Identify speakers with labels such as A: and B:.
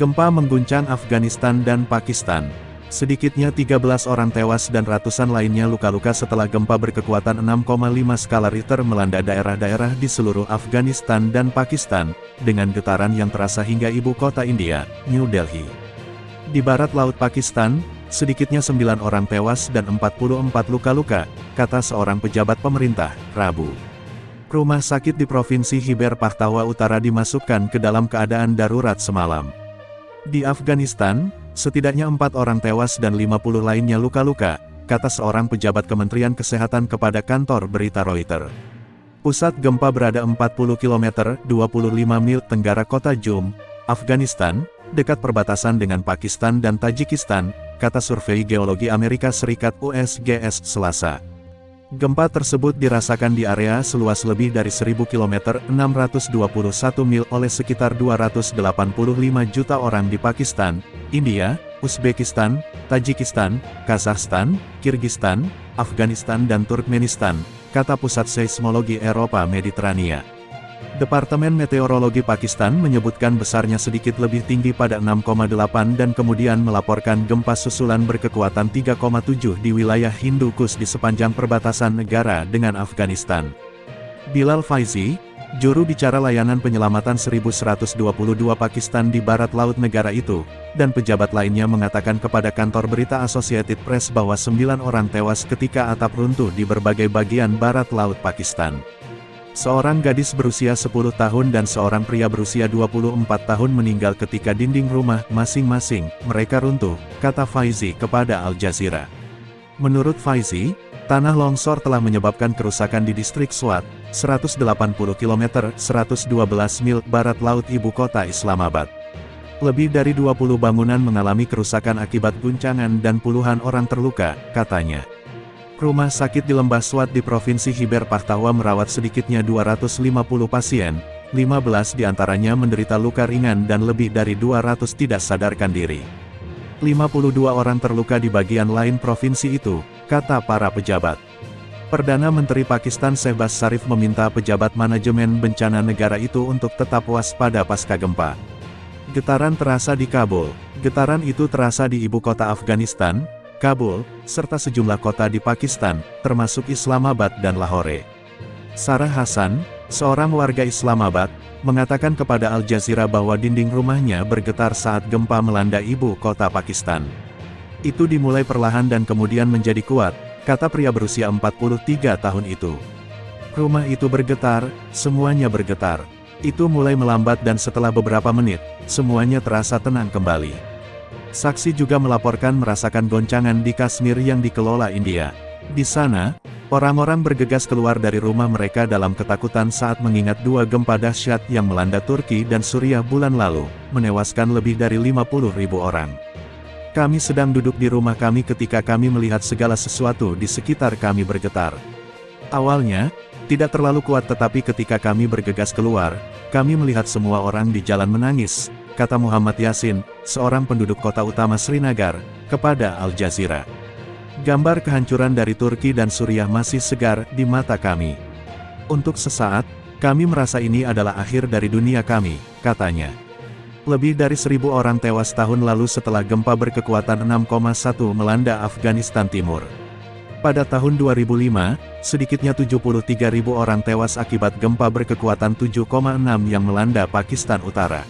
A: Gempa mengguncang Afghanistan dan Pakistan. Sedikitnya 13 orang tewas dan ratusan lainnya luka-luka setelah gempa berkekuatan 6,5 skala Richter melanda daerah-daerah di seluruh Afghanistan dan Pakistan, dengan getaran yang terasa hingga ibu kota India, New Delhi. Di barat laut Pakistan, sedikitnya 9 orang tewas dan 44 luka-luka, kata seorang pejabat pemerintah, Rabu. Rumah sakit di Provinsi Khyber Pakhtunkhwa Utara dimasukkan ke dalam keadaan darurat semalam. Di Afghanistan, setidaknya 4 orang tewas dan 50 lainnya luka-luka, kata seorang pejabat Kementerian Kesehatan kepada kantor berita Reuters. Pusat gempa berada 40 km (25 mil) tenggara kota Jum, Afghanistan, dekat perbatasan dengan Pakistan dan Tajikistan, kata Survei Geologi Amerika Serikat USGS Selasa. Gempa tersebut dirasakan di area seluas lebih dari 1000 km (621 mil) oleh sekitar 285 juta orang di Pakistan, India, Uzbekistan, Tajikistan, Kazakhstan, Kirgistan, Afghanistan dan Turkmenistan, kata Pusat Seismologi Eropa Mediterania. Departemen Meteorologi Pakistan menyebutkan besarnya sedikit lebih tinggi pada 6,8 dan kemudian melaporkan gempa susulan berkekuatan 3,7 di wilayah Hindu Kush di sepanjang perbatasan negara dengan Afghanistan. Bilal Faizi, juru bicara layanan penyelamatan 1122 Pakistan di barat laut negara itu, dan pejabat lainnya mengatakan kepada kantor berita Associated Press bahwa 9 orang tewas ketika atap runtuh di berbagai bagian barat laut Pakistan. Seorang gadis berusia 10 tahun dan seorang pria berusia 24 tahun meninggal ketika dinding rumah masing-masing mereka runtuh, kata Faizi kepada Al Jazeera. Menurut Faizi, tanah longsor telah menyebabkan kerusakan di distrik Swat, 180 km (112 mil) barat laut ibu kota Islamabad. Lebih dari 20 bangunan mengalami kerusakan akibat guncangan dan puluhan orang terluka, katanya. Rumah sakit di lembah Swat di Provinsi Khyber Pakhtunkhwa merawat sedikitnya 250 pasien, 15 diantaranya menderita luka ringan dan lebih dari 200 tidak sadarkan diri. 52 orang terluka di bagian lain provinsi itu, kata para pejabat. Perdana Menteri Pakistan Shehbaz Sharif meminta pejabat manajemen bencana negara itu untuk tetap waspada pasca gempa. Getaran terasa di Kabul. Getaran itu terasa di ibu kota Afghanistan, Kabul, serta sejumlah kota di Pakistan, termasuk Islamabad dan Lahore. Sarah Hassan, seorang warga Islamabad, mengatakan kepada Al Jazeera bahwa dinding rumahnya bergetar saat gempa melanda ibu kota Pakistan. Itu dimulai perlahan dan kemudian menjadi kuat, kata pria berusia 43 tahun itu. Rumah itu bergetar, semuanya bergetar. Itu mulai melambat dan setelah beberapa menit, semuanya terasa tenang kembali. Saksi juga melaporkan merasakan goncangan di Kashmir yang dikelola India. Di sana, orang-orang bergegas keluar dari rumah mereka dalam ketakutan saat mengingat 2 gempa dahsyat yang melanda Turki dan Suriah bulan lalu, menewaskan lebih dari 50.000 orang. Kami sedang duduk di rumah kami ketika kami melihat segala sesuatu di sekitar kami bergetar. Awalnya, tidak terlalu kuat tetapi ketika kami bergegas keluar, kami melihat semua orang di jalan menangis, kata Muhammad Yasin, seorang penduduk kota utama Srinagar, kepada Al Jazeera. Gambar kehancuran dari Turki dan Suriah masih segar di mata kami. Untuk sesaat, kami merasa ini adalah akhir dari dunia kami, katanya. Lebih dari 1.000 orang tewas tahun lalu setelah gempa berkekuatan 6,1 melanda Afghanistan Timur. Pada tahun 2005, sedikitnya 73.000 orang tewas akibat gempa berkekuatan 7,6 yang melanda Pakistan Utara.